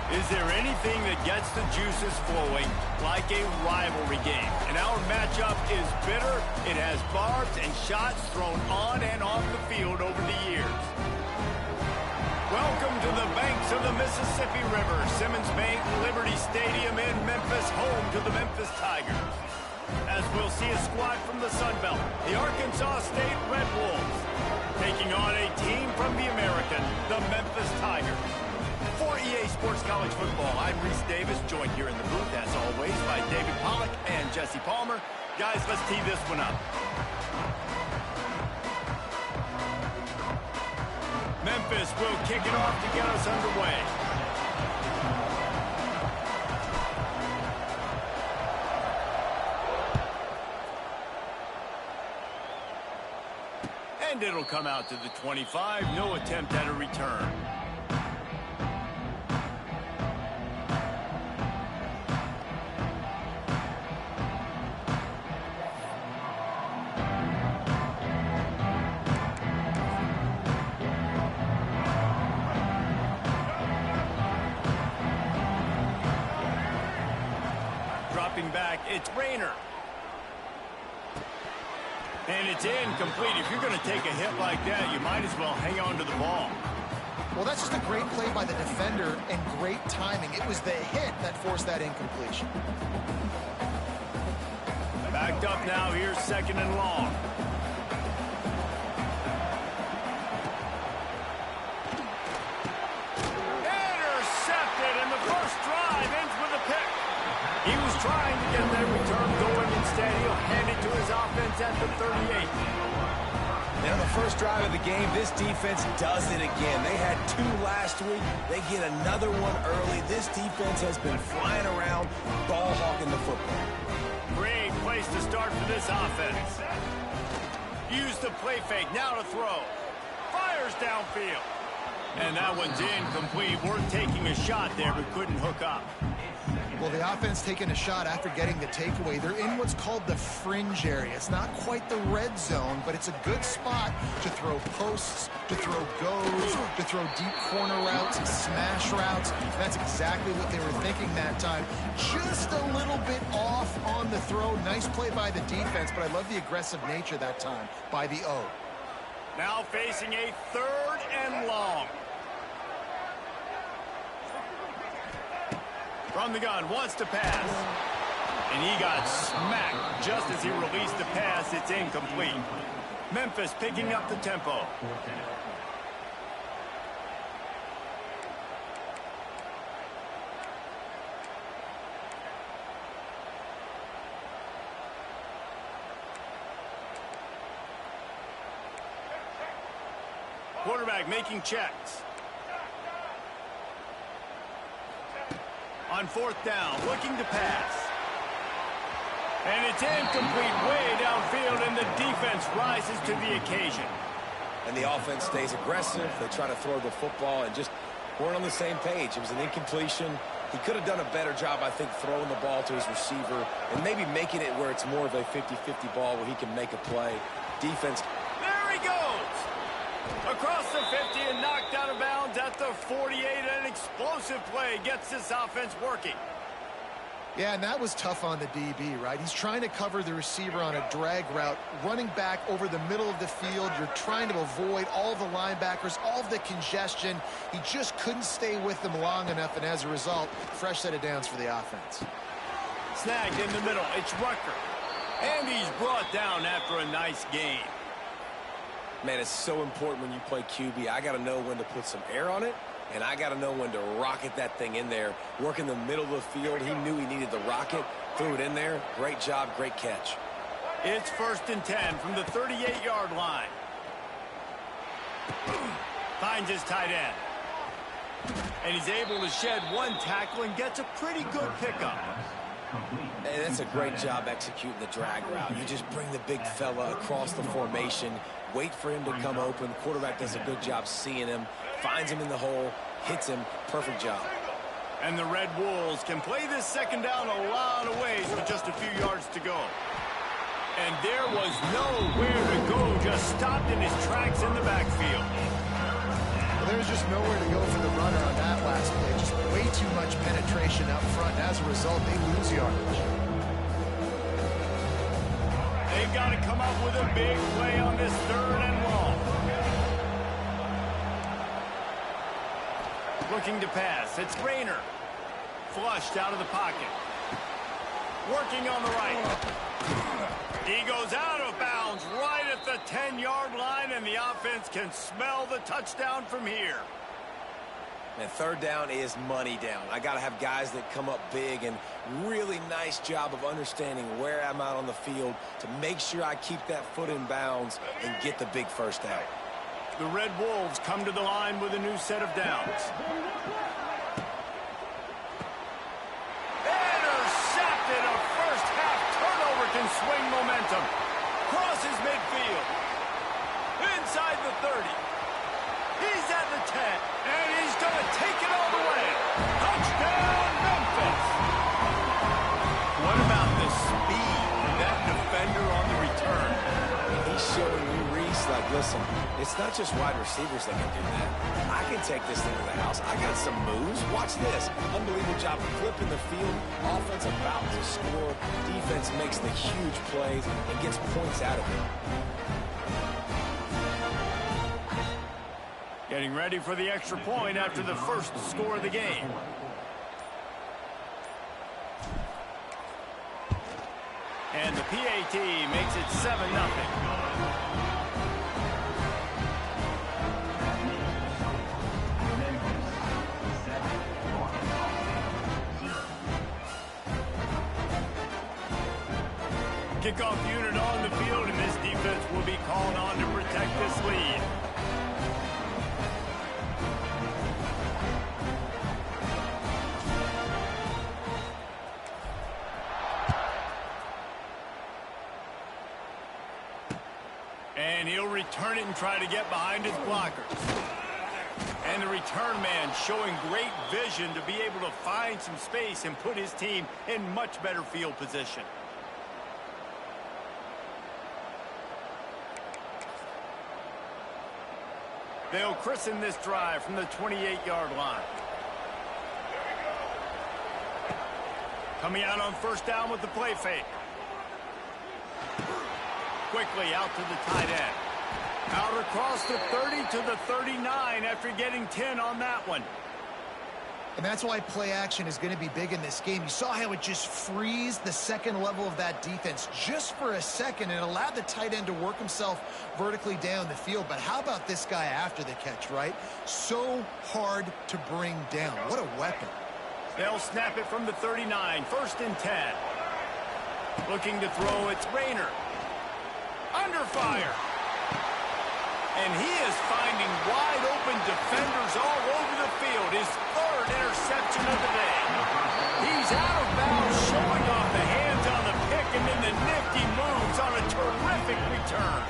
Is there anything that gets the juices flowing like a rivalry game? And our matchup is bitter. It has barbs and shots thrown on and off the field over the years. Welcome to the banks of the Mississippi River, Simmons Bank Liberty Stadium in Memphis, home to the Memphis Tigers. As we'll see a squad from the Sun Belt, the Arkansas State Red Wolves, taking on a team from the American, the Memphis Tigers. For EA Sports College Football, I'm Reese Davis, joined here in the booth, as always, by David Pollack and Jesse Palmer. Guys, let's tee this one up. Memphis will kick it off to get us underway. And it'll come out to the 25. No attempt at a return. Back, it's Rayner. And it's incomplete. If you're going to take a hit like that, you might as well hang on to the ball. Well, that's just a great play by the defender and great timing. It was the hit that forced that incompletion. Backed up now. Here's second and long. Intercepted, and the first drive ends with a pick. He was trying to get that return going. Instead, he'll hand it to his offense at the 38. And on the first drive of the game, this defense does it again. They had 2 last week. They get another one early. This defense has been flying around, ball hawking the football. Great place to start for this offense. Use the play fake. Now to throw. Fires downfield. And that one's incomplete. We're taking a shot there, but couldn't hook up. Well, the offense taking a shot after getting the takeaway. They're in what's called the fringe area. It's not quite the red zone, but it's a good spot to throw posts, to throw goes, to throw deep corner routes, smash routes. That's exactly what they were thinking that time. Just a little bit off on the throw. Nice play by the defense, but I love the aggressive nature that time by the O. Now facing a third and long. From the gun, wants to pass. And he got smacked just as he released the pass. It's incomplete. Memphis picking up the tempo. Quarterback making checks. On fourth down, looking to pass. And it's incomplete, way downfield, and the defense rises to the occasion. And the offense stays aggressive. They try to throw the football and just weren't on the same page. It was an incompletion. He could have done a better job, I think, throwing the ball to his receiver and maybe making it where it's more of a 50-50 ball where he can make a play. Defense. There he goes! Across the 50 and knocked out of bounds at the 48. An explosive play gets this offense working. Yeah, and that was tough on the DB, right? He's trying to cover the receiver on a drag route, running back over the middle of the field. You're trying to avoid all the linebackers, all of the congestion. He just couldn't stay with them long enough, and as a result, fresh set of downs for the offense. Snagged in the middle. It's Rucker. And he's brought down after a nice gain. Man, it's so important when you play QB. I got to know when to put some air on it, and I got to know when to rocket that thing in there. Work in the middle of the field. He knew he needed the rocket, threw it in there. Great job, great catch. It's 1st and 10 from the 38-yard line. Finds his tight end. And he's able to shed one tackle and gets a pretty good pickup. Hey, that's a great job executing the drag route. You just bring the big fella across the formation, wait for him to come open. Quarterback does a good job seeing him, finds him in the hole, hits him. Perfect job. And the Red Wolves can play this second down a lot of ways with just a few yards to go. And there was nowhere to go, just stopped in his tracks in the backfield. Well, there was just nowhere to go for the runner on that last play. Just way too much penetration up front. As a result, they lose yardage. They've got to come up with a big play on this 3rd and long. Looking to pass. It's Rayner. Flushed out of the pocket. Working on the right. He goes out of bounds right at the 10-yard line, and the offense can smell the touchdown from here. And 3rd down is money down. I got to have guys that come up big, and really nice job of understanding where I'm out on the field to make sure I keep that foot in bounds and get the big 1st down. The Red Wolves come to the line with a new set of downs. Intercepted. A first-half turnover can swing momentum. Crosses midfield. Inside the 30. He's at the 10, and he's going to take it all the way. Touchdown, Memphis. What about the speed of that defender on the return? He's showing you, Reese, like, listen, it's not just wide receivers that can do that. I can take this thing to the house. I got some moves. Watch this. Unbelievable job flipping the field. Offense about to score. Defense makes the huge plays and gets points out of it. Getting ready for the extra point after the first score of the game. And the PAT makes it 7-0. Kickoff unit on the field, and this defense will be called on to protect this lead. And he'll return it and try to get behind his blockers. And the return man showing great vision to be able to find some space and put his team in much better field position. They'll christen this drive from the 28-yard line. Coming out on 1st down with the play fake. Quickly out to the tight end. Out across the 30 to the 39 after getting 10 on that one. And that's why play action is going to be big in this game. You saw how it just frees the second level of that defense just for a second and allowed the tight end to work himself vertically down the field. But how about this guy after the catch, right? So hard to bring down. What a weapon. They'll snap it from the 39. 1st and 10. Looking to throw, it's Rayner. Under fire. And he is finding wide open defenders all over the field. His 3rd interception of the day. He's out of bounds, showing off the hands on the pick, and then the nifty moves on a terrific return.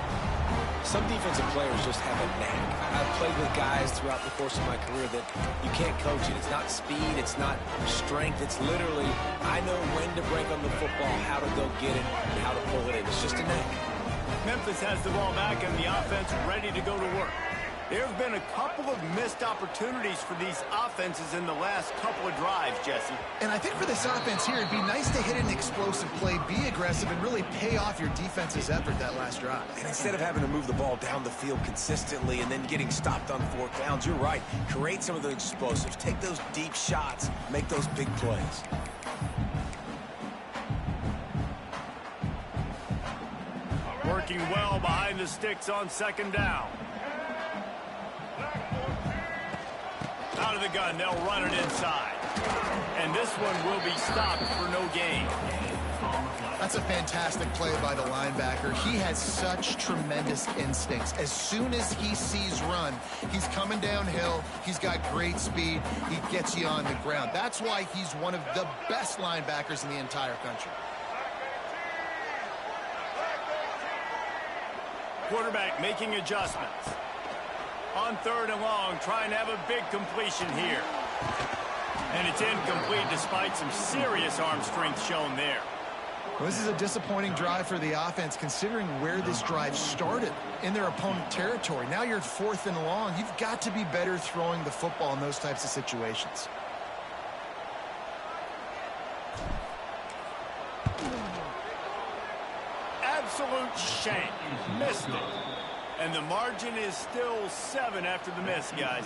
Some defensive players just have a knack. I've played with guys throughout the course of my career that you can't coach it. It's not speed, it's not strength. It's literally, I know when to break on the football, how to go get it, and how to pull it in. It's just a knack. Memphis has the ball back and the offense ready to go to work. There have been a couple of missed opportunities for these offenses in the last couple of drives, Jesse. And I think for this offense here, it'd be nice to hit an explosive play, be aggressive, and really pay off your defense's effort that last drive. And instead of having to move the ball down the field consistently and then getting stopped on 4th downs, you're right. Create some of the explosives. Take those deep shots. Make those big plays. Working well behind the sticks on 2nd down. Out of the gun, they'll run it inside. And this one will be stopped for no gain. That's a fantastic play by the linebacker. He has such tremendous instincts. As soon as he sees run, he's coming downhill. He's got great speed. He gets you on the ground. That's why he's one of the best linebackers in the entire country. Quarterback making adjustments. On 3rd and long, trying to have a big completion here. And it's incomplete despite some serious arm strength shown there. Well, this is a disappointing drive for the offense considering where this drive started in their opponent territory. Now you're at 4th and long. You've got to be better throwing the football in those types of situations. Absolute shank. Missed it. And the margin is still 7 after the miss, guys.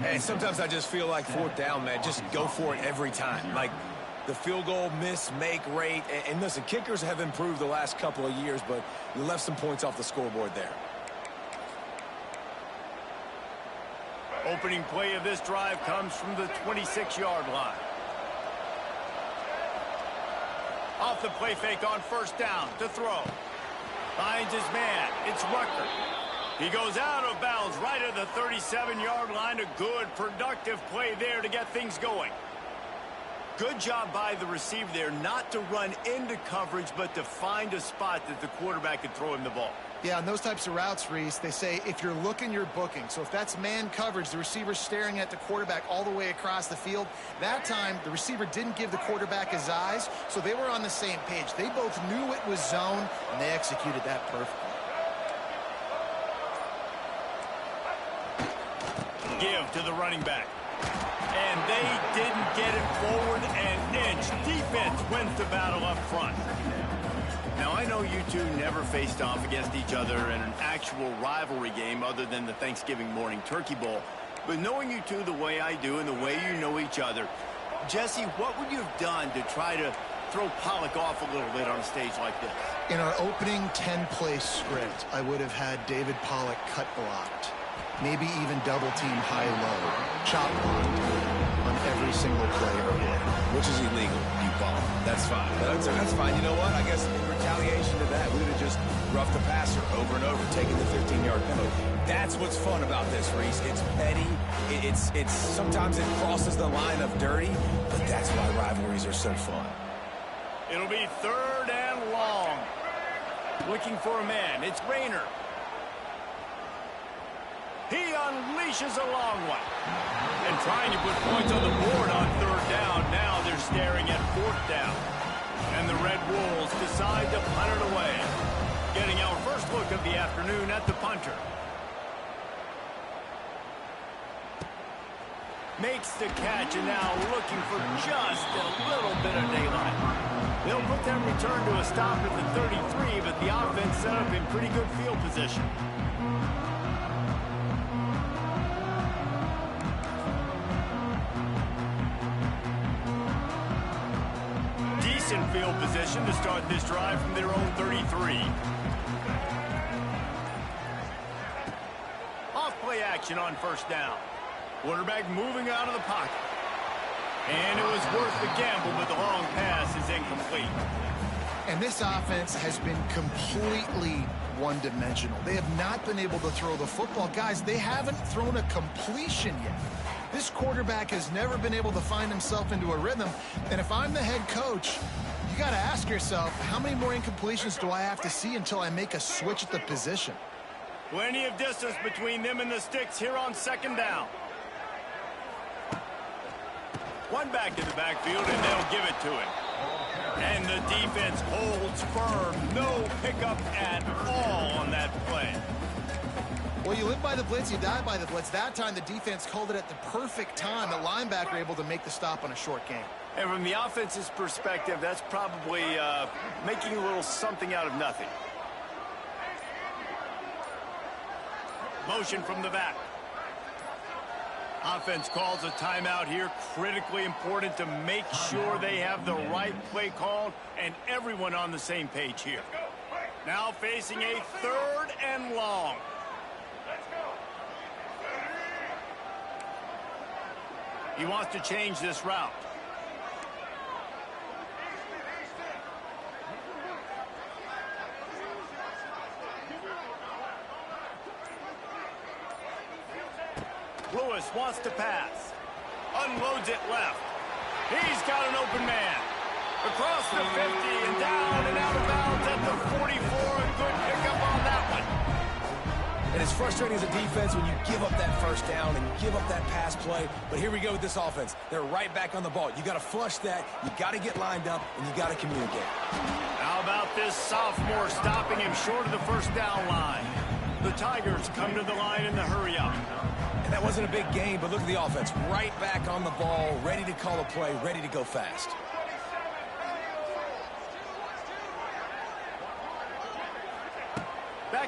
Hey, sometimes I just feel like 4th down, man. Just go for it every time. Like the field goal miss-make rate. And listen, kickers have improved the last couple of years, but you left some points off the scoreboard there. Opening play of this drive comes from the 26-yard line. Off the play fake on 1st down to throw. Finds his man. It's Rucker. He goes out of bounds right at the 37-yard line. A good, productive play there to get things going. Good job by the receiver there not to run into coverage, but to find a spot that the quarterback could throw him the ball. Yeah, on those types of routes, Reese, they say if you're looking, you're booking. So if that's man coverage, the receiver's staring at the quarterback all the way across the field. That time, the receiver didn't give the quarterback his eyes, so they were on the same page. They both knew it was zone, and they executed that perfectly. Give to the running back. And they didn't get it forward an inch. Defense wins the battle up front. Now, I know you two never faced off against each other in an actual rivalry game other than the Thanksgiving morning Turkey Bowl. But knowing you two the way I do and the way you know each other, Jesse, what would you have done to try to throw Pollock off a little bit on a stage like this? In our opening 10-play script, I would have had David Pollock cut blocked. Maybe even double-team high-low, chop blocked on every single play or hit. Which is illegal, you ball. That's fine. That's fine. You know what? I guess in retaliation to that, we would have just roughed the passer over and over, taking the 15-yard penalty. That's what's fun about this, Reese. It's petty. It's sometimes it crosses the line of dirty, but that's why rivalries are so fun. It'll be 3rd and long. Looking for a man. It's Rayner. He unleashes a long one. And trying to put points on the board on 3rd down. Now they're staring at 4th down. And the Red Wolves decide to punt it away. Getting our first look of the afternoon at the punter. Makes the catch and now looking for just a little bit of daylight. They'll put their return to a stop at the 33, but the offense set up in pretty good field position. Decent field position to start this drive from their own 33. Off play action on 1st down. Quarterback moving out of the pocket. And it was worth the gamble, but the long pass is incomplete. And this offense has been completely one-dimensional. They have not been able to throw the football. Guys, they haven't thrown a completion yet. This quarterback has never been able to find himself into a rhythm. And if I'm the head coach, you got to ask yourself, how many more incompletions do I have to see until I make a switch at the position? Plenty of distance between them and the sticks here on 2nd down. One back to the backfield, and they'll give it to him. And the defense holds firm. No pickup at all on that play. Well, you live by the blitz, you die by the blitz. That time, the defense called it at the perfect time. The linebacker able to make the stop on a short game. And from the offense's perspective, that's probably making a little something out of nothing. Motion from the back. Offense calls a timeout here. Critically important to make sure they have the right play called and everyone on the same page here. Now facing a 3rd and long. He wants to change this route. Lewis wants to pass. Unloads it left. He's got an open man. Across the 50 and down and out of bounds at the 44. A good pickup on that one. And it's frustrating as a defense when you give up that 1st down and you give up that pass play. But here we go with this offense. They're right back on the ball. You got to flush that. You got to get lined up, and you got to communicate. How about this sophomore stopping him short of the 1st down line? The Tigers come to the line in the hurry up. And that wasn't a big gain, but look at the offense. Right back on the ball, ready to call a play, ready to go fast.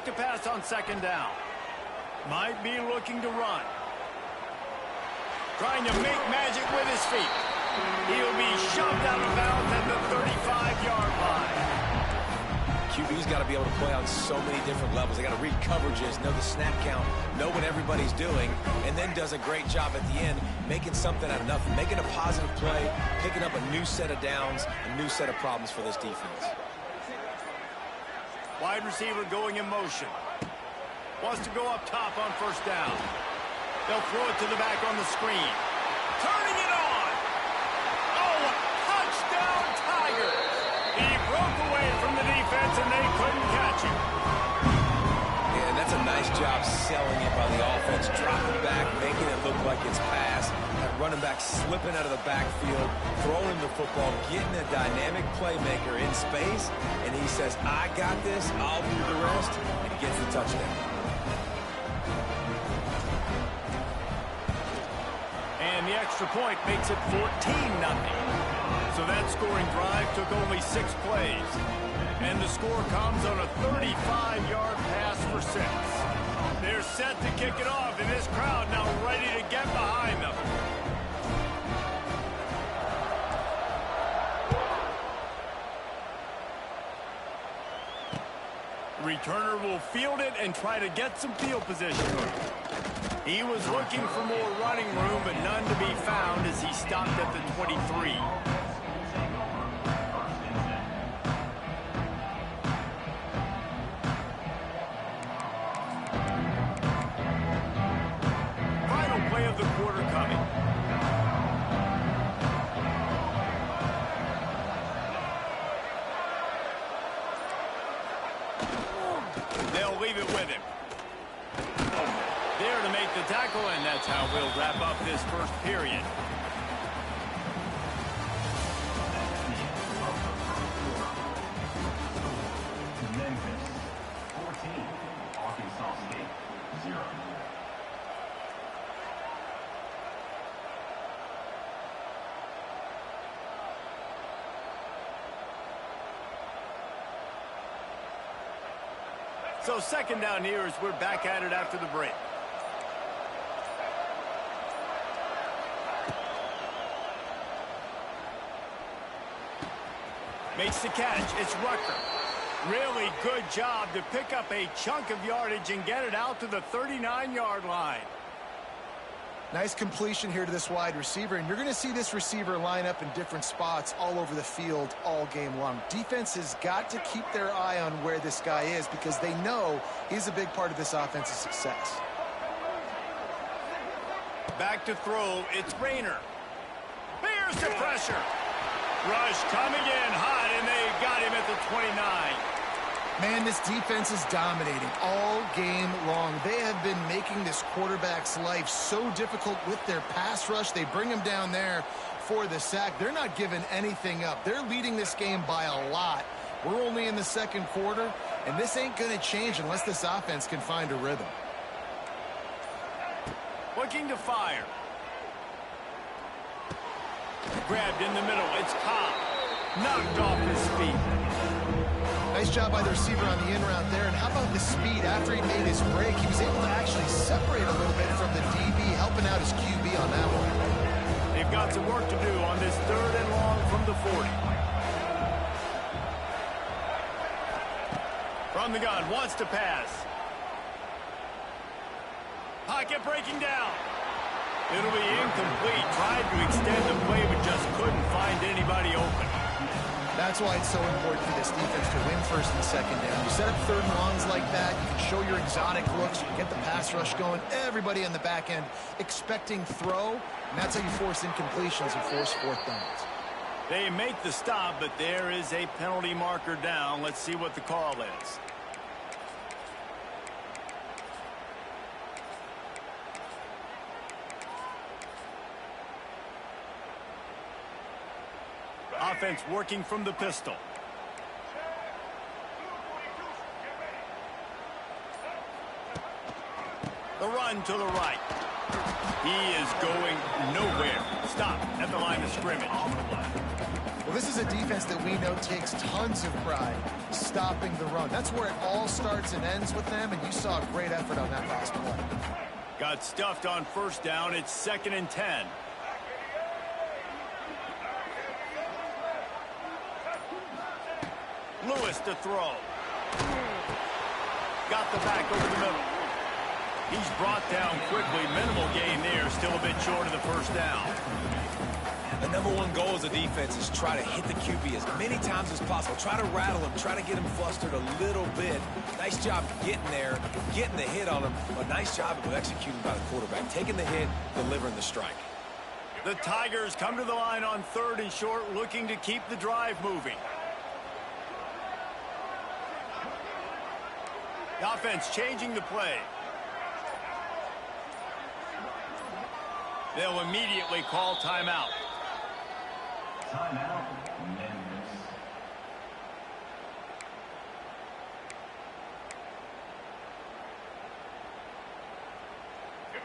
back to pass on second down. Might be looking to run. Trying to make magic with his feet. He'll be shoved out of bounds at the 35-yard line. QB's got to be able to play on so many different levels. They got to read coverages, know the snap count, know what everybody's doing, and then does a great job at the end making something out of nothing, making a positive play, picking up a new set of downs, a new set of problems for this defense. Wide receiver going in motion. Wants to go up top on first down. They'll throw it to the back on the screen. Turning it on. Oh, a touchdown Tigers. He broke away from the defense and they couldn't catch him. Yeah, and that's a nice job selling it by the offense, dropping back, making it look like it's pass. That running back slipping out of the backfield, throwing the football, getting a dynamic playmaker in space, and he says, I got this, I'll do the rest, and he gets the touchdown. And the extra point makes it 14-0. So that scoring drive took only 6 plays. And the score comes on a 35-yard pass for 6. They're set to kick it off, and this crowd now ready to get behind them. The returner will field it and try to get some field position. He was looking for more running room, but none to be found as he stopped at the 23. Final play of the quarter coming. They'll leave it with him. There to make the tackle, and that's how we'll wrap up this first period. Memphis 14, Arkansas State 0. So second down here as we're back at it after the break. Makes the catch. It's Rucker. Really good job to pick up a chunk of yardage and get it out to the 39-yard line. Nice completion here to this wide receiver, and you're going to see this receiver line up in different spots all over the field all game long. Defense has got to keep their eye on where this guy is because they know he's a big part of this offense's success. Back to throw. It's Rayner. Bears the pressure. Rush coming in hot, and they got him at the 29. Man, this defense is dominating all game long. They have been making this quarterback's life so difficult with their pass rush. They bring him down there for the sack. They're not giving anything up. They're leading this game by a lot. We're only in the second quarter, and this ain't going to change unless this offense can find a rhythm. Looking to fire. Grabbed in the middle. It's Cobb. Knocked off his feet. Nice job by the receiver on the in route there. And how about the speed after he made his break? He was able to actually separate a little bit from the DB, helping out his QB on that one. They've got some work to do on this third and long from the 40. From the gun, wants to pass. Pocket breaking down. It'll be incomplete. Tried to extend the play, but just couldn't find anybody open. That's why it's so important for this defense to win first and second down. You set up third and longs like that, you can show your exotic looks, you can get the pass rush going, everybody on the back end expecting throw, and that's how you force incompletions and force fourth downs. They make the stop, but there is a penalty marker down. Let's see what the call is. Offense working from the pistol. The run to the right. He is going nowhere. Stop at the line of scrimmage. Well, this is a defense that we know takes tons of pride stopping the run. That's where it all starts and ends with them, and you saw a great effort on that last play. Got stuffed on first down. It's 2nd and 10. Lewis to throw. Got the back over the middle. He's brought down quickly. Minimal gain there. Still a bit short of the first down. The #1 goal as a defense is try to hit the QB as many times as possible. Try to rattle him. Try to get him flustered a little bit. Nice job getting there, getting the hit on him. But nice job of executing by the quarterback. Taking the hit, delivering the strike. The Tigers come to the line on 3rd and short, looking to keep the drive moving. The offense changing the play. They'll immediately call timeout. Timeout, Memphis.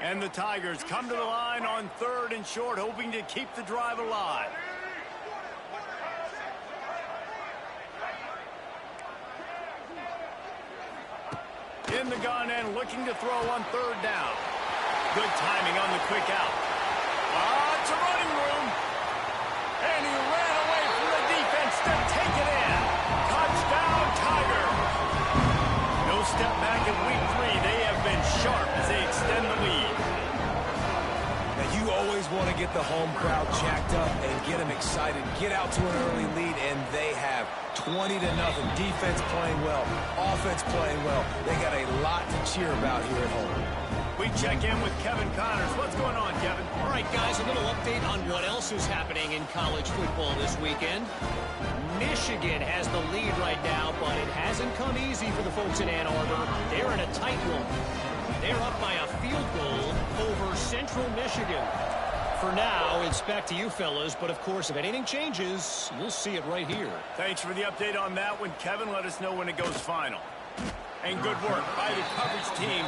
And the Tigers come to the line on 3rd and short, hoping to keep the drive alive. In the gun and looking to throw on 3rd down. Good timing on the quick out. It's a running room. And he ran away from the defense to take it in. Touchdown, Tigers. No step back in week 3. They have been sharp as they extend the lead. Now, you always want to get the home crowd jacked up and get them excited. Get out to an early lead, and they have 20-0. Defense playing well. Offense playing well. They got a lot to cheer about here at home. We check in with Kevin Connors. What's going on, Kevin? All right, guys, a little update on what else is happening in college football this weekend. Michigan has the lead right now, but it hasn't come easy for the folks in Ann Arbor. They're in a tight one. They're up by a field goal over Central Michigan. For now, it's back to you fellas, but of course, if anything changes, you'll see it right here. Thanks for the update on that one, Kevin. Let us know when it goes final. And good work by the coverage team.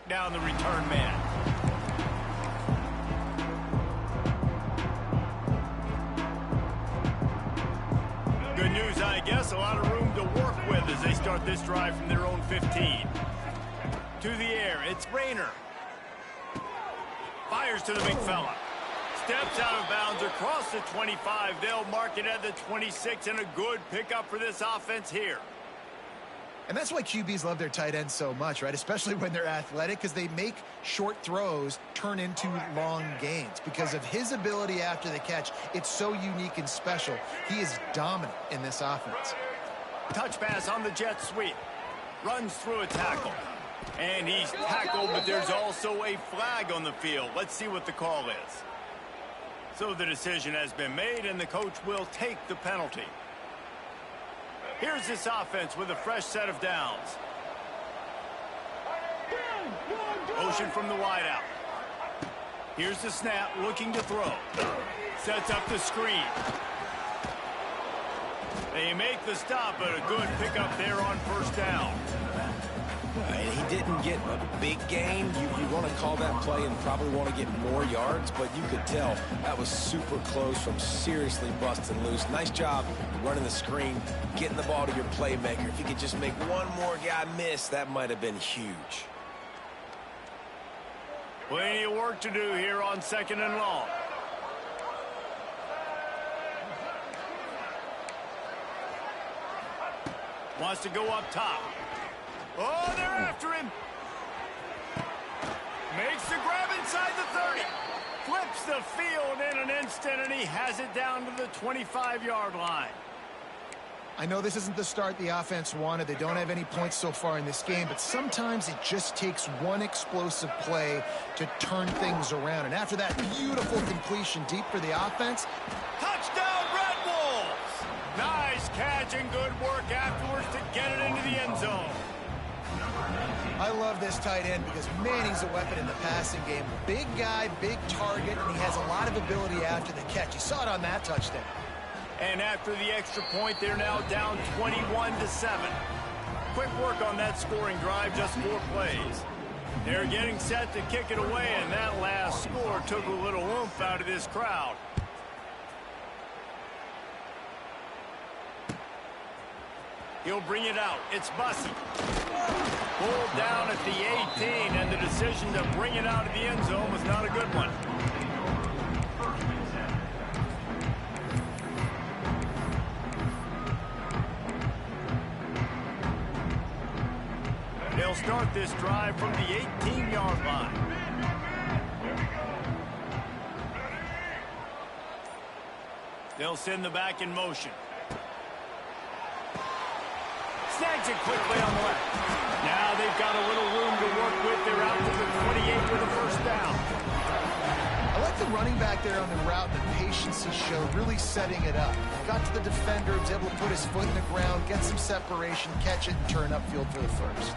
track down the return man. Good news, I guess. A lot of room to work with as they start this drive from their own 15. To the air, it's Rayner. Fires to the big fella. Steps out of bounds across the 25. They'll mark it at the 26, and a good pickup for this offense here. And that's why QBs love their tight ends so much, right? Especially when they're athletic, because they make short throws turn into long gains. Because of his ability after the catch, it's so unique and special. He is dominant in this offense. Touch pass on the jet sweep. Runs through a tackle. And he's tackled, but there's also a flag on the field. Let's see what the call is. So the decision has been made, and the coach will take the penalty. Here's this offense with a fresh set of downs. Motion from the wideout. Here's the snap, looking to throw. Sets up the screen. They make the stop, but a good pickup there on first down. And he didn't get a big gain. You want to call that play and probably want to get more yards, but you could tell that was super close from seriously busting loose. Nice job running the screen, getting the ball to your playmaker. If you could just make one more guy miss, that might have been huge. Plenty of work to do here on 2nd and long. Wants to go up top. Oh, they're after him. Makes the grab inside the 30. Flips the field in an instant, and he has it down to the 25-yard line. I know this isn't the start the offense wanted. They don't have any points so far in this game, but sometimes it just takes one explosive play to turn things around. And after that beautiful completion deep for the offense. Touchdown, Red Wolves! Nice catch and good work afterwards to get it into the end zone. I love this tight end because, man, he's a weapon in the passing game. Big guy, big target, and he has a lot of ability after the catch. You saw it on that touchdown. And after the extra point, they're now down 21-7. Quick work on that scoring drive, just 4 plays. They're getting set to kick it away, and that last score took a little oomph out of this crowd. He'll bring it out. It's Bussey. Pulled down at the 18, and the decision to bring it out of the end zone was not a good one. They'll start this drive from the 18-yard line. They'll send the back in motion. Snags it quickly on the left. Now they've got a little room to work with. They're out to the 28 with a first down. I like the running back there on the route, the patience he showed, really setting it up. Got to the defender, was able to put his foot in the ground, get some separation, catch it, and turn upfield for the first.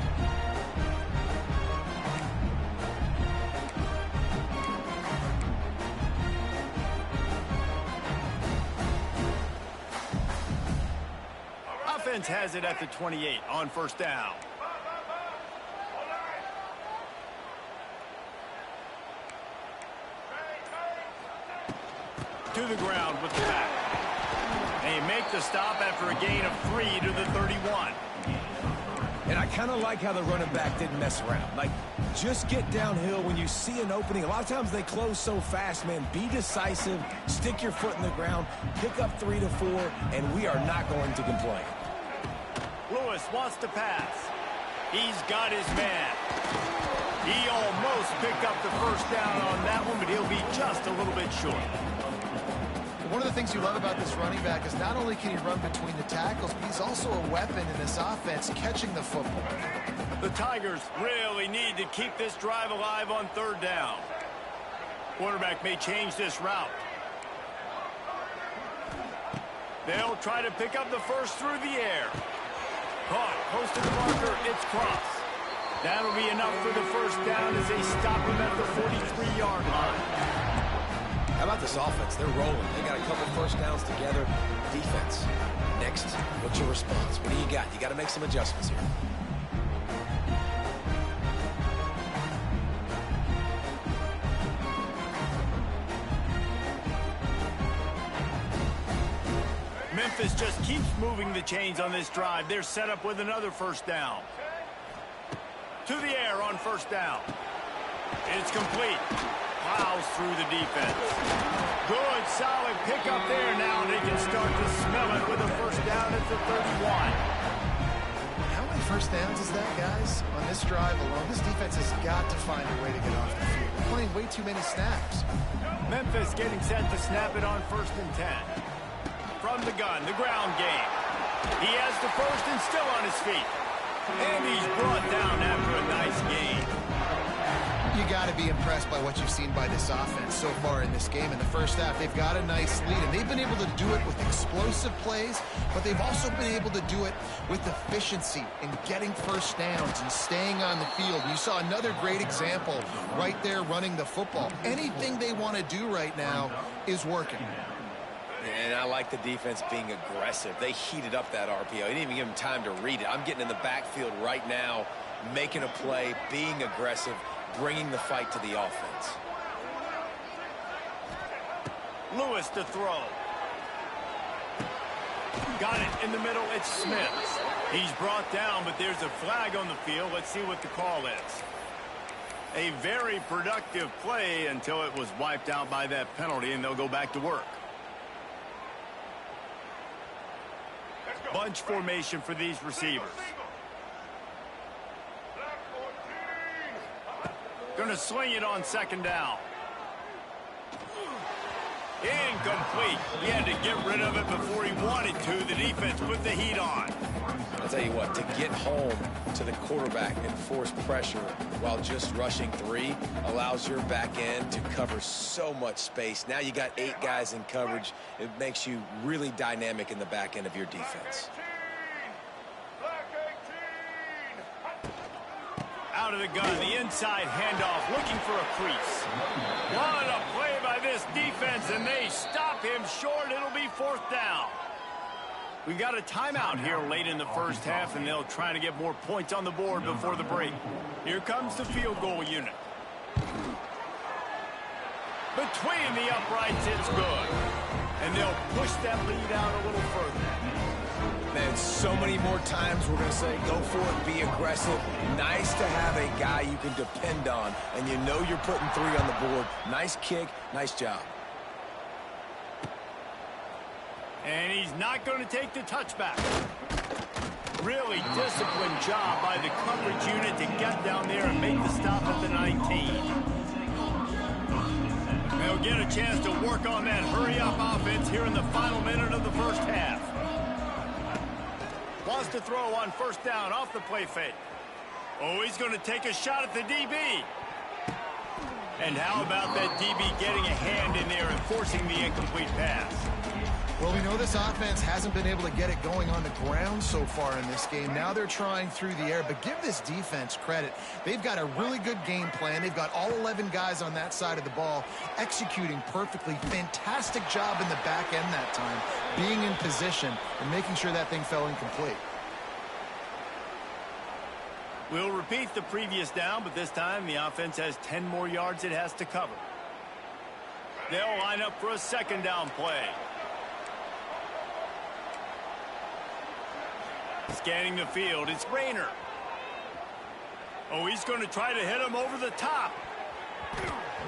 Offense has it at the 28 on first down. To the ground with the back. They make the stop after a gain of 3 to the 31. And I kind of like how the running back didn't mess around. Like, just get downhill when you see an opening. A lot of times they close so fast, man. Be decisive, stick your foot in the ground, pick up 3 to 4, and we are not going to complain. Lewis wants to pass. He's got his man. He almost picked up the first down on that one, but he'll be just a little bit short. One of the things you love about this running back is not only can he run between the tackles, but he's also a weapon in this offense catching the football. The Tigers really need to keep this drive alive on third down. Quarterback may change this route. They'll try to pick up the first through the air. Caught, close to the marker, it's cross. That'll be enough for the first down as they stop him at the 43-yard line. How about this offense? They're rolling. They got a couple first downs together. Defense. Next, what's your response? What do you got? You got to make some adjustments here. Memphis just keeps moving the chains on this drive. They're set up with another first down. To the air on first down. It's complete. Plows through the defense. Good, solid pickup there now. They can start to smell it with a first down at the 31. How many first downs is that, guys? On this drive alone, this defense has got to find a way to get off the field. They're playing way too many snaps. Memphis getting set to snap it on 1st and 10. From the gun, the ground game. He has the first and still on his feet. And he's brought down after a nice gain. You got to be impressed by what you've seen by this offense so far in this game. In the first half, they've got a nice lead, and they've been able to do it with explosive plays, but they've also been able to do it with efficiency and getting first downs and staying on the field. You saw another great example right there running the football. Anything they want to do right now is working. And I like the defense being aggressive. They heated up that RPO. He didn't even give him time to read it. I'm getting in the backfield right now, making a play, being aggressive, bringing the fight to the offense. Lewis to throw. Got it in the middle. It's Smith. He's brought down, but there's a flag on the field. Let's see what the call is. A very productive play until it was wiped out by that penalty, and they'll go back to work. Bunch formation for these receivers. Going to sling it on 2nd down. Incomplete. He had to get rid of it before he wanted to. The defense put the heat on. I'll tell you what, to get home to the quarterback and force pressure while just rushing 3 allows your back end to cover so much space. Now you got 8 guys in coverage. It makes you really dynamic in the back end of your defense. Out of the gun, the inside handoff, looking for a crease. What a play by this defense, and they stop him short. It'll be 4th down. We've got a timeout here late in the first half, and they'll try to get more points on the board before the break. Here comes the field goal unit. Between the uprights, it's good. And they'll push that lead out a little further. Man, so many more times we're going to say, go for it, be aggressive. Nice to have a guy you can depend on, and you know you're putting 3 on the board. Nice kick, nice job. And he's not going to take the touchback. Really disciplined job by the coverage unit to get down there and make the stop at the 19. They'll get a chance to work on that hurry-up offense here in the final minute of the first half. Wants to throw on 1st down off the play fake. Oh, he's going to take a shot at the DB. And how about that DB getting a hand in there and forcing the incomplete pass? Well, we know this offense hasn't been able to get it going on the ground so far in this game. Now they're trying through the air, but give this defense credit. They've got a really good game plan. They've got all 11 guys on that side of the ball executing perfectly. Fantastic job in the back end that time, being in position and making sure that thing fell incomplete. We'll repeat the previous down, but this time the offense has 10 more yards it has to cover. They'll line up for a 2nd down play. Scanning the field, it's Rayner. Oh, he's going to try to hit him over the top.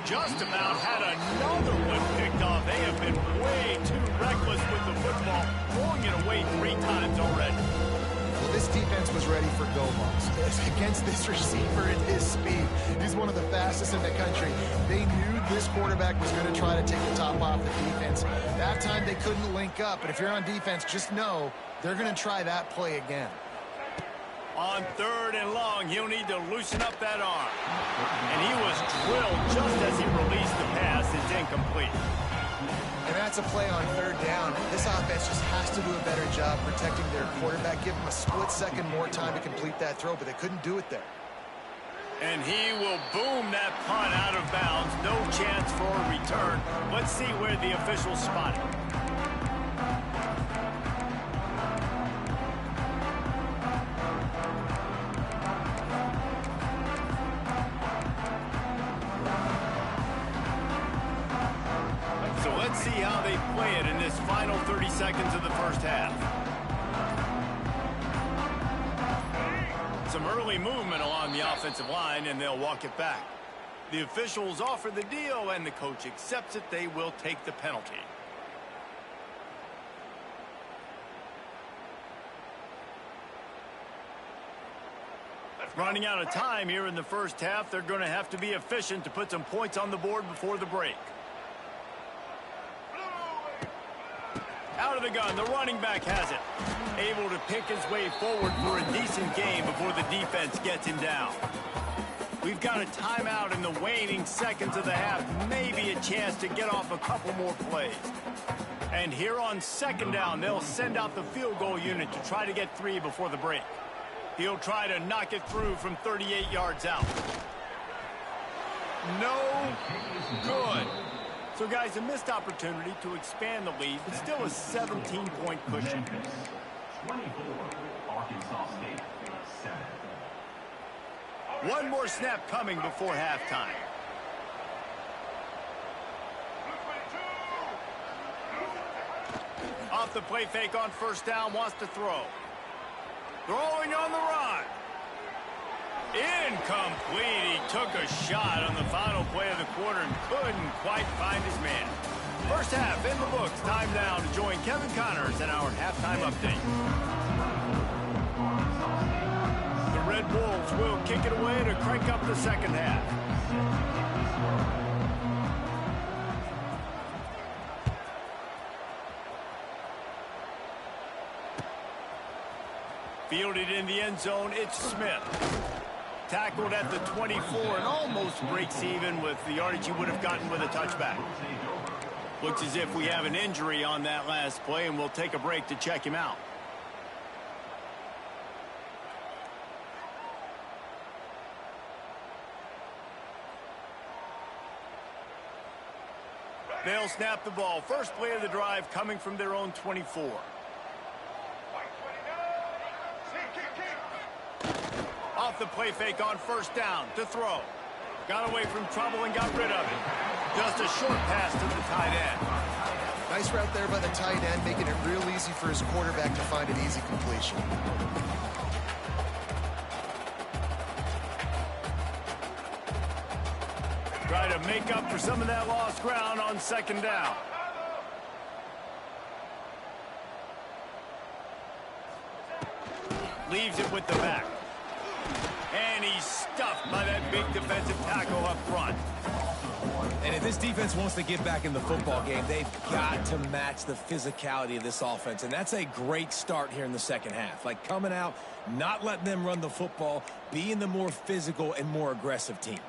Just about had another one picked off. They have been way too reckless with the football, throwing it away 3 times already. Well, this defense was ready for go balls against this receiver and his speed. He's one of the fastest in the country. They knew this quarterback was going to try to take the top off the defense. That time they couldn't link up, but if you're on defense, just know they're going to try that play again. On 3rd and long, he'll need to loosen up that arm. And he was drilled just as he released the pass. It's incomplete. And that's a play on 3rd down. This offense just has to do a better job protecting their quarterback. Give him a split second more time to complete that throw, but they couldn't do it there. And he will boom that punt out of bounds. No chance for a return. Let's see where the officials spot it. see how they play it in this final 30 seconds of the first half. Some early movement along the offensive line, and they'll walk it back. The officials offer the deal, and the coach accepts it. They will take the penalty. Running out of time here in the first half. They're going to have to be efficient to put some points on the board before the break. Out of the gun, the running back has it. Able to pick his way forward for a decent game before the defense gets him down. We've got a timeout in the waning seconds of the half. Maybe a chance to get off a couple more plays. And here on second down, they'll send out the field goal unit to try to get 3 before the break. He'll try to knock it through from 38 yards out. No good. So, guys, a missed opportunity to expand the lead, but still a 17-point cushion. 24, Arkansas State, 7. One more snap coming before halftime. Off the play fake on first down, wants to throw. Throwing on the run. Incomplete. He took a shot on the final play of the quarter and couldn't quite find his man. First half in the books. Time now to join Kevin Connors in our halftime update. The Red Wolves will kick it away to crank up the second half. Fielded in the end zone, it's Smith. Tackled at the 24 and almost breaks even with the yardage he would have gotten with a touchback. Looks as if we have an injury on that last play, and we'll take a break to check him out. They'll snap the ball. First play of the drive coming from their own 24. Off the play fake on first down to throw. Got away from trouble and got rid of it. Just a short pass to the tight end. Nice route there by the tight end, making it real easy for his quarterback to find an easy completion. Try to make up for some of that lost ground on second down. Leaves it with the back. And he's stuffed by that big defensive tackle up front. And if this defense wants to get back in the football game, they've got to match the physicality of this offense. And that's a great start here in the second half. Like coming out, not letting them run the football, being the more physical and more aggressive team.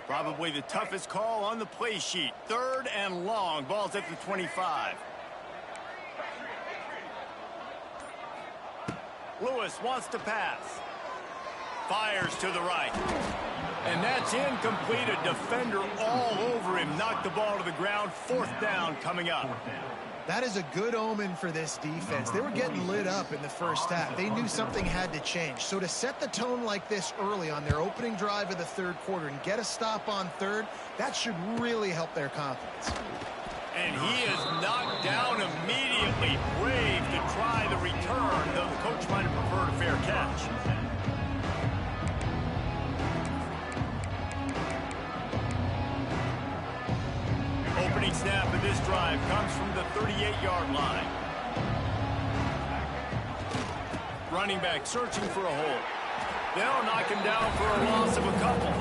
Probably the toughest call on the play sheet. Third and long. Ball's at the 25. Lewis wants to pass. Fires to the right. And that's incomplete. A defender all over him. Knocked the ball to the ground. Fourth down coming up. That is a good omen for this defense. They were getting lit up in the first half. They knew something had to change. So to set the tone like this early on their opening drive of the third quarter and get a stop on third, that should really help their confidence. And he is knocked down immediately. Brave to try the return, though the coach might have preferred a fair catch. Opening snap of this drive comes from the 38-yard line. Running back searching for a hole. They'll knock him down for a loss of a couple.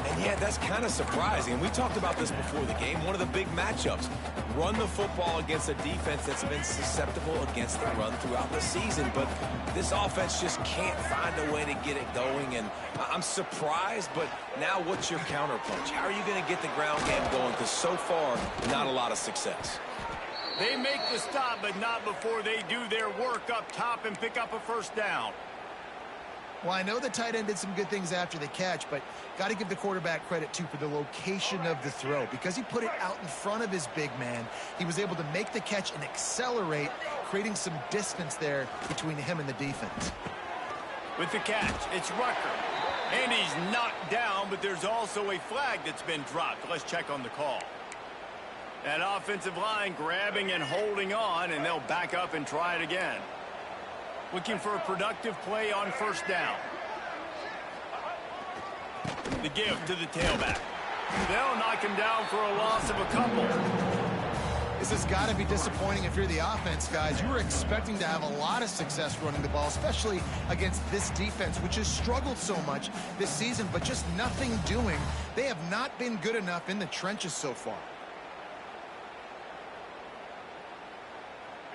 And yeah, that's kind of surprising. We talked about this before the game. One of the big matchups. Run the football against a defense that's been susceptible against the run throughout the season. But this offense just can't find a way to get it going. And I'm surprised, but now what's your counterpunch? How are you going to get the ground game going? Because so far, not a lot of success. They make the stop, but not before they do their work up top and pick up a first down. Well, I know the tight end did some good things after the catch, but got to give the quarterback credit, too, for the location of the throw. Because he put it out in front of his big man, he was able to make the catch and accelerate, creating some distance there between him and the defense. With the catch, it's Rucker. And he's knocked down, but there's also a flag that's been dropped. Let's check on the call. That offensive line grabbing and holding on, and they'll back up and try it again. Looking for a productive play on first down. The give to the tailback. They'll knock him down for a loss of a couple. This has got to be disappointing if you're the offense, guys. You were expecting to have a lot of success running the ball, especially against this defense, which has struggled so much this season, but just nothing doing. They have not been good enough in the trenches so far.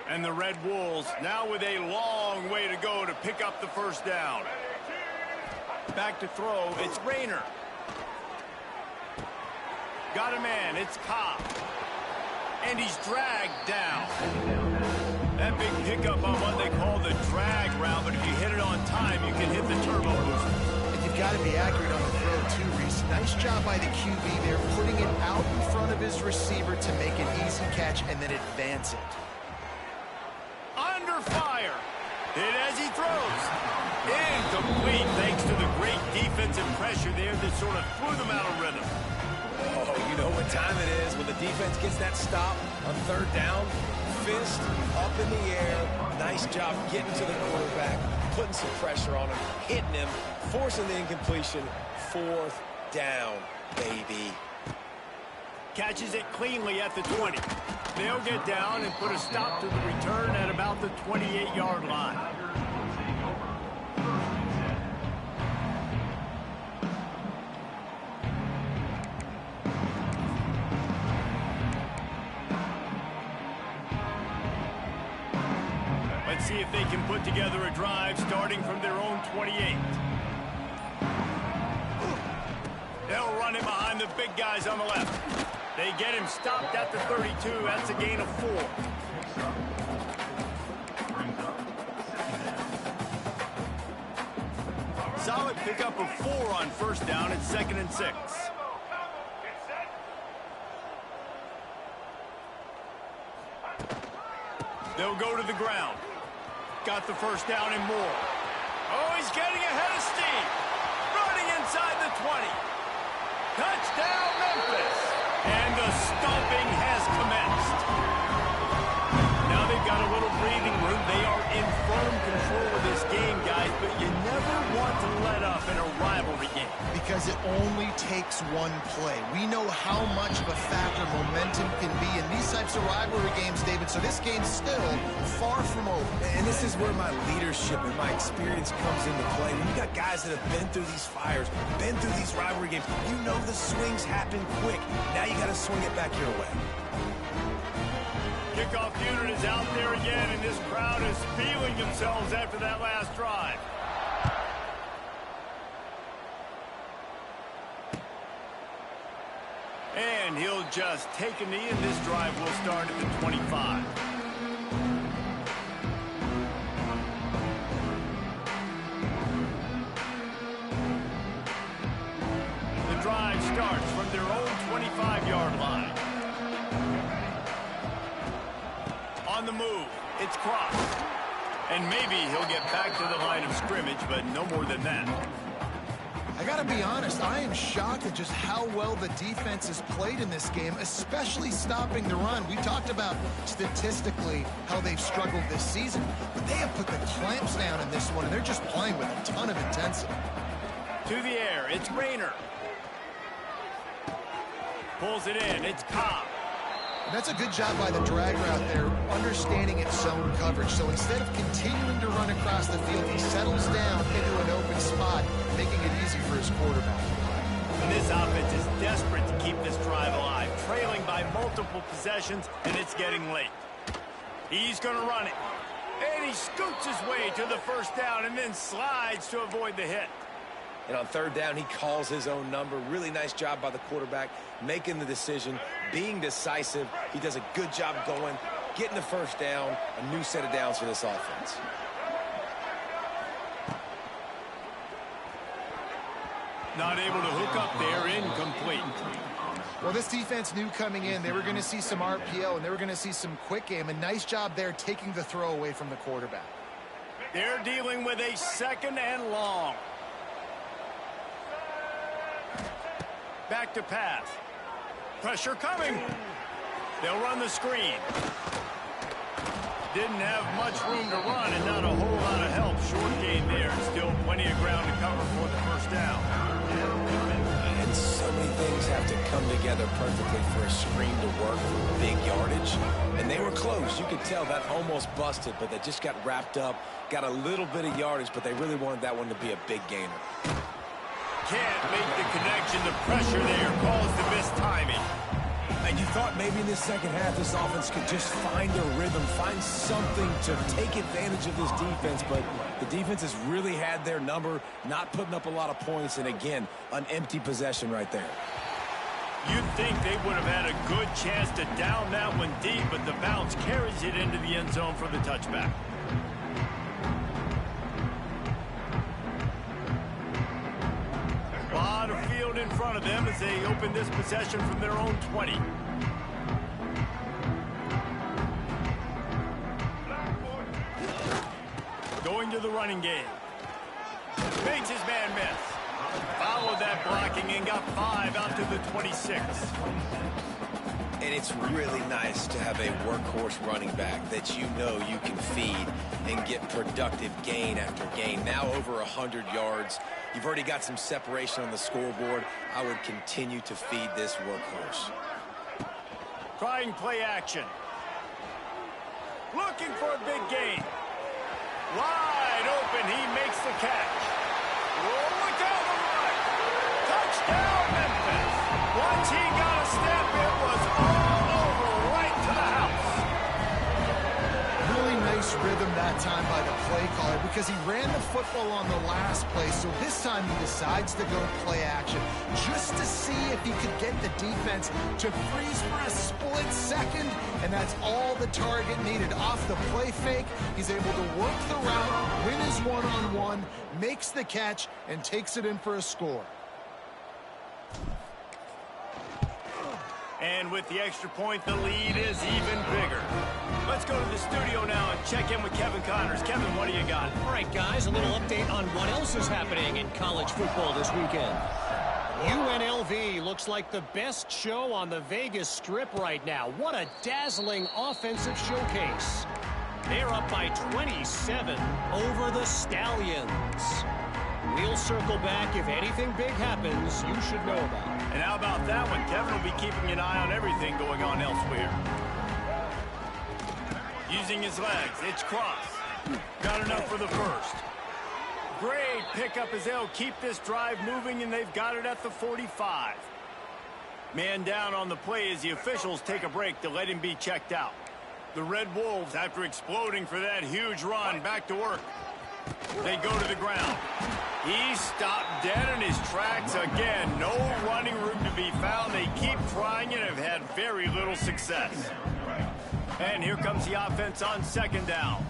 And the Red Wolves now with a long way to go to pick up the first down. Back to throw, it's Rayner. Got a man, it's Cobb. And he's dragged down. That big pickup on what they call the drag route, but if you hit it on time, you can hit the turbo booster. And you've got to be accurate on the throw, too, Reese. Nice job by the QB there, putting it out in front of his receiver to make an easy catch and then advance it. Under fire. Hit as he throws. Incomplete, thanks to the great defensive pressure there that sort of threw them out of rhythm. Oh, you know what time it is when the defense gets that stop on third down. Fist up in the air. Nice job getting to the quarterback, putting some pressure on him, hitting him, forcing the incompletion. Fourth down, baby. Catches it cleanly at the 20. They'll get down and put a stop to the return at about the 28-yard line. Let's see if they can put together a drive starting from their own 28. They'll run it behind the big guys on the left. They get him stopped at the 32. That's a gain of 4. Solid pickup of 4 on first down. It's 2nd and 6. They'll go to the ground. Got the first down and more. Oh, he's getting ahead of steam. Running inside the 20. Touchdown, Memphis. And the stomping has commenced. Now they've got a little breathing room. They are in firm control of this game, guys, but you never want to let up in a rivalry game. Because it only takes one play. We know how much of a factor momentum can be in these types of rivalry games, David, so this game's still far from over. And this is where my leadership and my experience comes into play. When you got guys that have been through these fires, been through these rivalry games, you know the swings happen quick. Now you got to swing it back your way. Kickoff unit is out there again, and this crowd is feeling themselves after that last drive. And he'll just take a knee, and this drive will start at the 25. The drive starts from their own 25-yard line. On the move, it's crossed. And maybe he'll get back to the line of scrimmage, but no more than that. I gotta be honest, I am shocked at just how well the defense has played in this game, especially stopping the run. We talked about statistically how they've struggled this season, but they have put the clamps down in this one, and they're just playing with a ton of intensity. To the air, it's Rayner. Pulls it in, it's Cobb. And that's a good job by the drag route there, understanding its zone coverage. So instead of continuing to run across the field, he settles down into an open spot, making it easy for his quarterback. And this offense is desperate to keep this drive alive, trailing by multiple possessions, and it's getting late. He's going to run it. And he scoots his way to the first down and then slides to avoid the hit. And on third down, he calls his own number. Really nice job by the quarterback, making the decision, being decisive. He does a good job going, getting the first down, a new set of downs for this offense. Not able to hook up there, incomplete. Well, this defense knew coming in they were going to see some RPO and they were going to see some quick game. A nice job there taking the throw away from the quarterback. They're dealing with a second and long. Back to pass. Pressure coming. They'll run the screen. Didn't have much room to run and not a whole lot of help. Short gain there and still plenty of ground to cover for the first down. And so many things have to come together perfectly for a screen to work for big yardage. And they were close. You could tell that almost busted, but they just got wrapped up, got a little bit of yardage, but they really wanted that one to be a big gainer. Can't make the connection. The pressure there caused the missed timing. And you thought maybe in the second half this offense could just find a rhythm, find something to take advantage of this defense, but the defense has really had their number, not putting up a lot of points, and again, an empty possession right there. You'd think they would have had a good chance to down that one deep, but the bounce carries it into the end zone for the touchback. A lot of field in front of them as they open this possession from their own 20. Going to the running game. Makes his man miss. Followed that blocking and got 5 out to the 26. And it's really nice to have a workhorse running back that you know you can feed and get productive gain after gain. Now over 100 yards. You've already got some separation on the scoreboard. I would continue to feed this workhorse. Trying play action. Looking for a big gain. Wide open. He makes the catch. Look out the right. Touchdown, Memphis. Once he got a step, it was all over right to the house. Really nice rhythm that time by the play caller because he ran the football on the last play, so this time he decides to go play action just to see if he could get the defense to freeze for a split second, and that's all the target needed. Off the play fake, he's able to work the route, win his one-on-one, makes the catch, and takes it in for a score. And with the extra point, the lead is even bigger. Let's go to the studio now and check in with Kevin Connors. Kevin, what do you got? All right, guys, a little update on what else is happening in college football this weekend. UNLV looks like the best show on the Vegas Strip right now. What a dazzling offensive showcase. They're up by 27 over the Stallions. We'll circle back if anything big happens you should know about. And how about that one? Kevin will be keeping an eye on everything going on elsewhere. Using his legs, it's cross. Got enough for the first. Great pickup as they'll keep this drive moving, and they've got it at the 45. Man down on the play as the officials take a break to let him be checked out. The Red Wolves, after exploding for that huge run, back to work. They go to the ground. He stopped dead in his tracks again. No running room to be found. They keep trying and have had very little success. And here comes the offense on second down.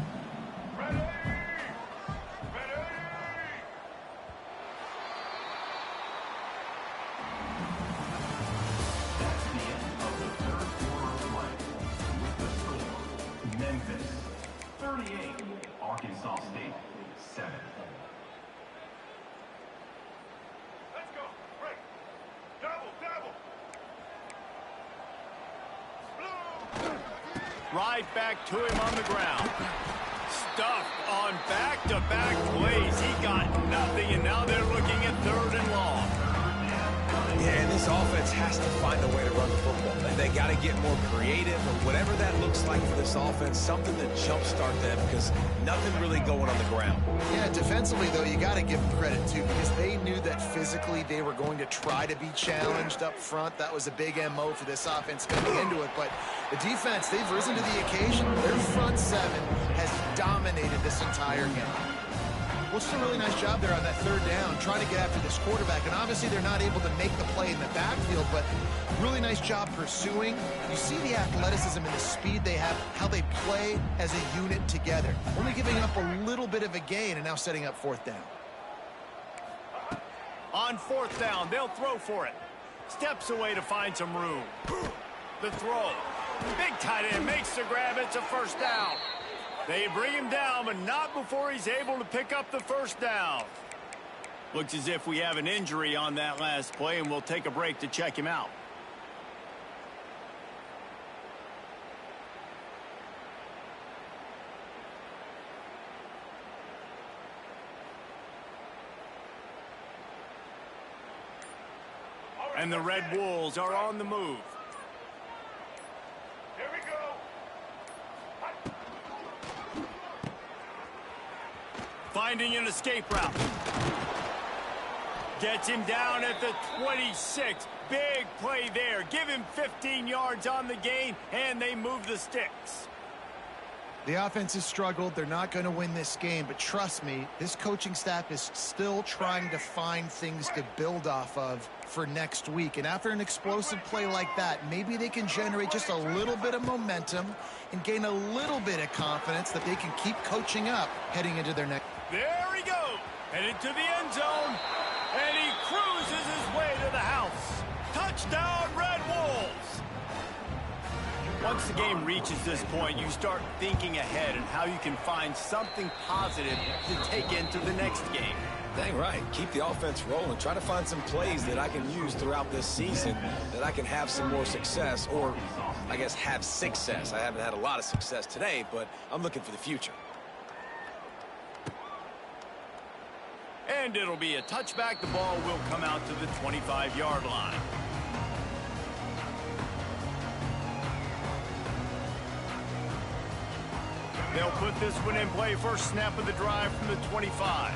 Memphis 38, Arkansas State 7. Let's go. Break. Double. Right back to him on the ground. Stuffed on back-to-back plays. He got nothing, and now they're looking at 3rd and long. Yeah, and this offense has to find a way to run the football. They got to get more creative, or whatever that looks like for this offense, something to jumpstart them, because nothing really going on the ground. Yeah, defensively, though, you got to give them credit, too, because they knew that physically they were going to try to be challenged up front. That was a big MO for this offense coming into it. But the defense, they've risen to the occasion. Their front seven has dominated this entire game. Well, it's a really nice job there on that 3rd down, trying to get after this quarterback. And obviously, they're not able to make the play in the backfield, but really nice job pursuing. You see the athleticism and the speed they have, how they play as a unit together. Only giving up a little bit of a gain and now setting up 4th down. On 4th down, they'll throw for it. Steps away to find some room. The throw. Big tight end makes the grab. It's a 1st down. They bring him down, but not before he's able to pick up the first down. Looks as if we have an injury on that last play, and we'll take a break to check him out. And the Red Wolves are on the move. Here we go. Finding an escape route. Gets him down at the 26. Big play there. Give him 15 yards on the gain, and they move the sticks. The offense has struggled. They're not going to win this game, but trust me, this coaching staff is still trying to find things to build off of for next week. And after an explosive play like that, maybe they can generate just a little bit of momentum and gain a little bit of confidence that they can keep coaching up heading into their next. There he goes, headed to the end zone, and he cruises his way to the house. Touchdown, Red Wolves! Once the game reaches this point, you start thinking ahead and how you can find something positive to take into the next game. Dang right. Keep the offense rolling. Try to find some plays that I can use throughout this season that I can have some more success, or I guess have success. I haven't had a lot of success today, but I'm looking for the future. And it'll be a touchback. The ball will come out to the 25-yard line. They'll put this one in play. First snap of the drive from the 25.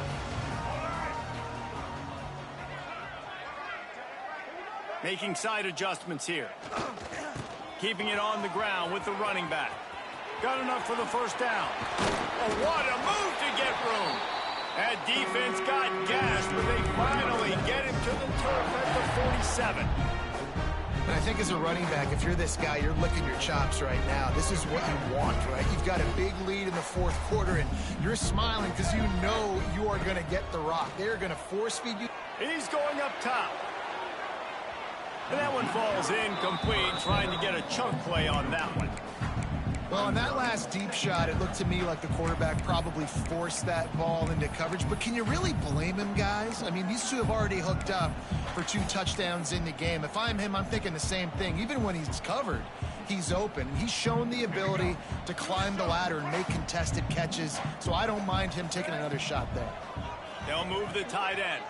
Making side adjustments here. Keeping it on the ground with the running back. Got enough for the first down. Oh, what a move to get room. That defense got gassed, but they finally get him to the turf at the 47. And I think as a running back, if you're this guy, you're licking your chops right now. This is what you want, right? You've got a big lead in the fourth quarter, and you're smiling because you know you are going to get the rock. They're going to force feed you. He's going up top. And that one falls incomplete, trying to get a chunk play on that one. Well, on that last deep shot, it looked to me like the quarterback probably forced that ball into coverage. But can you really blame him, guys? I mean, these two have already hooked up for 2 touchdowns in the game. If I'm him, I'm thinking the same thing. Even when he's covered, he's open. He's shown the ability to climb the ladder and make contested catches. So I don't mind him taking another shot there. They'll move the tight end.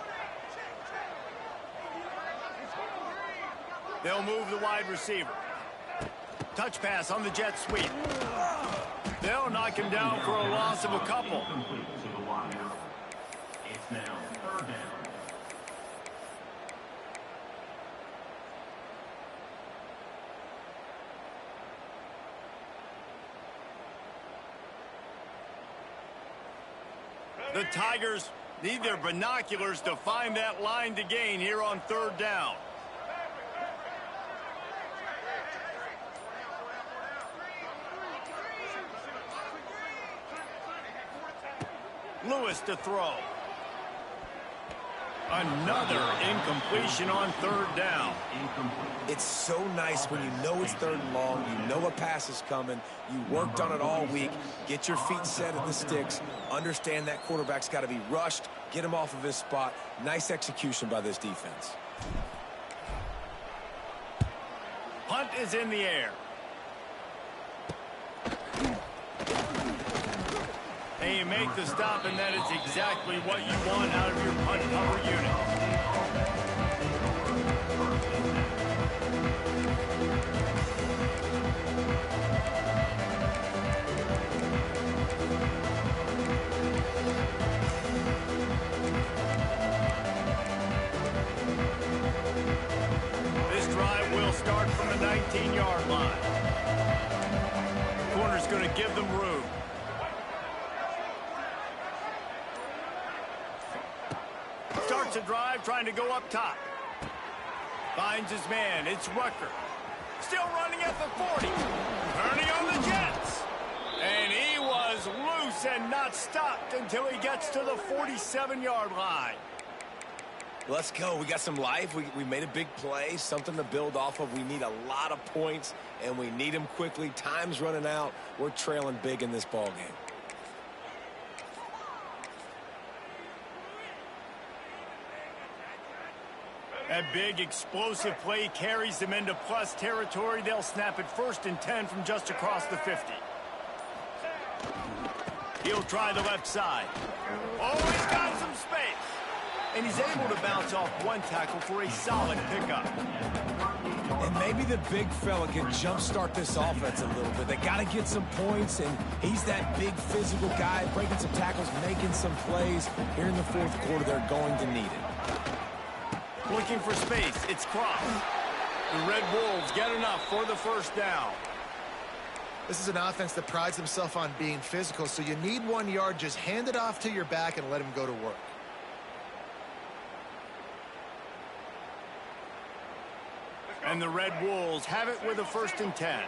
They'll move the wide receiver. Touch pass on the jet sweep. They'll knock him down for a loss of a couple. It's now 3rd down. The Tigers need their binoculars to find that line to gain here on 3rd down. Lewis to throw. Another incompletion on 3rd down. It's so nice when you know it's 3rd and long, you know a pass is coming, you worked on it all week, get your feet set at the sticks, understand that quarterback's got to be rushed, get him off of his spot. Nice execution by this defense. Punt is in the air. And you make the stop, and that is exactly what you want out of your punt cover unit. This drive will start from the 19-yard line. Corner's going to give them room. Starts a drive, trying to go up top. Finds his man. It's Rucker. Still running at the 40. Turning on the Jets. And he was loose and not stopped until he gets to the 47-yard line. Let's go. We got some life. We made a big play, something to build off of. We need a lot of points, and we need them quickly. Time's running out. We're trailing big in this ball game. That big explosive play carries them into plus territory. They'll snap it 1st and 10 from just across the 50. He'll try the left side. Oh, he's got some space. And he's able to bounce off one tackle for a solid pickup. And maybe the big fella can jumpstart this offense a little bit. They got to get some points, and he's that big physical guy, breaking some tackles, making some plays. Here in the 4th quarter, they're going to need it. Looking for space. It's Cross. The Red Wolves get enough for the 1st down. This is an offense that prides himself on being physical, so you need 1 yard. Just hand it off to your back and let him go to work. And the Red Wolves have it with a 1st and 10.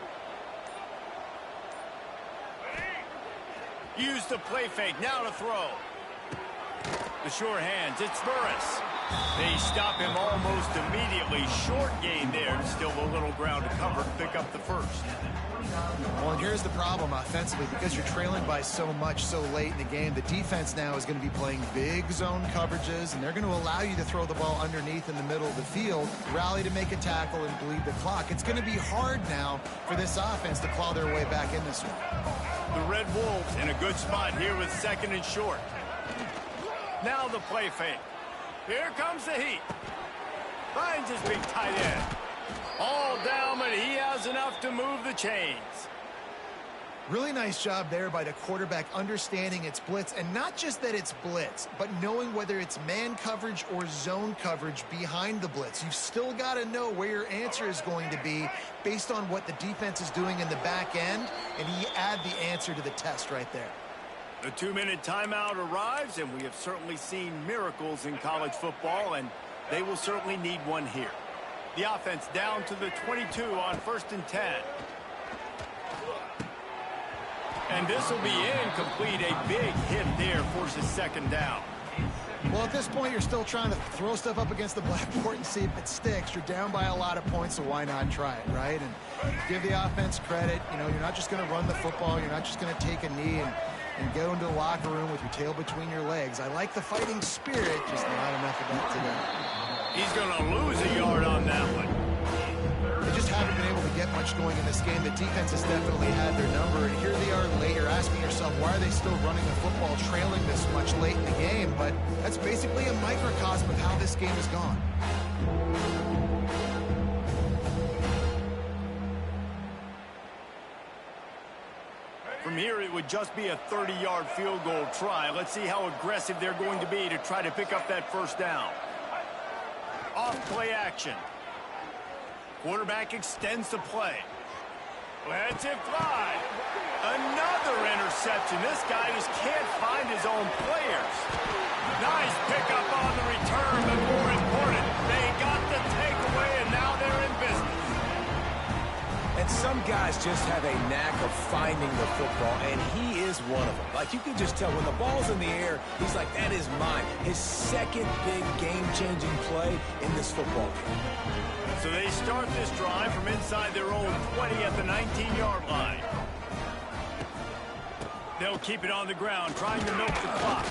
Use the play fake. Now to throw. The sure hands. It's Burris. They stop him almost immediately. Short gain there. Still a little ground to cover to pick up the 1st. Well, and here's the problem offensively. Because you're trailing by so much so late in the game, the defense now is going to be playing big zone coverages, and they're going to allow you to throw the ball underneath in the middle of the field, rally to make a tackle, and bleed the clock. It's going to be hard now for this offense to claw their way back in this one. The Red Wolves in a good spot here with 2nd and short. Now the play fake. Here comes the heat. Finds his big tight end. All down, but he has enough to move the chains. Really nice job there by the quarterback understanding it's blitz, and not just that it's blitz, but knowing whether it's man coverage or zone coverage behind the blitz. You've still got to know where your answer is going to be based on what the defense is doing in the back end, and he add the answer to the test right there. The 2-minute timeout arrives, and we have certainly seen miracles in college football, and they will certainly need one here. The offense down to the 22 on 1st and 10. And this will be incomplete. A big hit there forces 2nd down. Well, at this point, you're still trying to throw stuff up against the blackboard and see if it sticks. You're down by a lot of points, so why not try it, right? And give the offense credit. You know, you're not just going to run the football. You're not just going to take a knee and go into the locker room with your tail between your legs. I like the fighting spirit, just not enough of that today. He's going to lose a yard on that one. They just haven't been able to get much going in this game. The defense has definitely had their number, and here they are late. You're asking yourself, why are they still running the football trailing this much late in the game? But that's basically a microcosm of how this game has gone. From here, it would just be a 30-yard field goal try. Let's see how aggressive they're going to be to try to pick up that 1st down. Off play action. Quarterback extends the play. Lets it fly. Another interception. This guy just can't find his own players. Nice pickup on the return, but more important, they got the takeaway, and now they're in business. And some guys just have a knack of finding the football, and he is one of them. Like, you can just tell when the ball's in the air, he's like, that is mine. His 2nd big game-changing play in this football game. So they start this drive from inside their own 20 at the 19-yard line. They'll keep it on the ground, trying to milk the clock.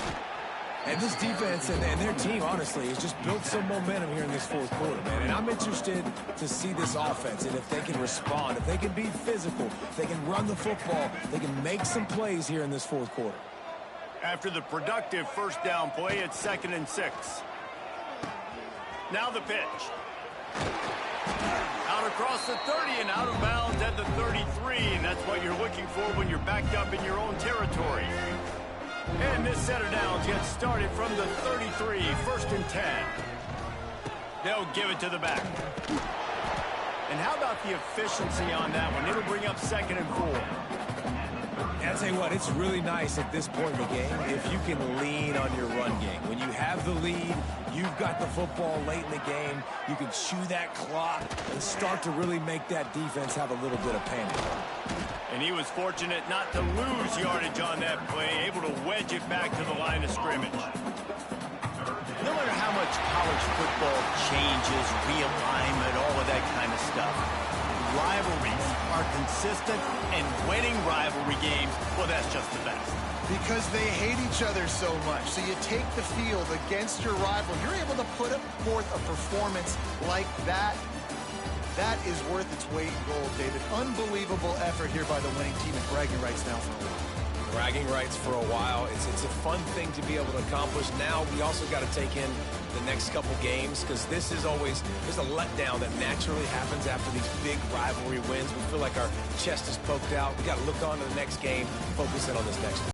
And this defense and their team, honestly, has just built some momentum here in this 4th quarter, man. And I'm interested to see this offense and if they can respond, if they can be physical, if they can run the football, they can make some plays here in this 4th quarter. After the productive 1st down play, it's 2nd and 6. Now the pitch. Out across the 30 and out of bounds at the 33, and that's what you're looking for when you're backed up in your own territory. And this set of downs gets started from the 33, 1st and 10. They'll give it to the back. And how about the efficiency on that one? It'll bring up 2nd and 4. I'll tell you what, it's really nice at this point in the game if you can lean on your run game. When you have the lead, you've got the football late in the game, you can chew that clock and start to really make that defense have a little bit of panic. And he was fortunate not to lose yardage on that play, able to wedge it back to the line of scrimmage. No matter how much college football changes, realignment, all of that kind of stuff, rivalries are consistent and winning rivalry games, well, that's just the best. Because they hate each other so much. So you take the field against your rival. You're able to put forth a performance like that. That is worth its weight in gold, David. Unbelievable effort here by the winning team at bragging rights now for a while. Bragging rights for a while. It's a fun thing to be able to accomplish. Now we also got to take in the next couple games, because this is always, there's a letdown that naturally happens after these big rivalry wins. We feel like our chest is poked out. We got to look on to the next game, focus in on this next one.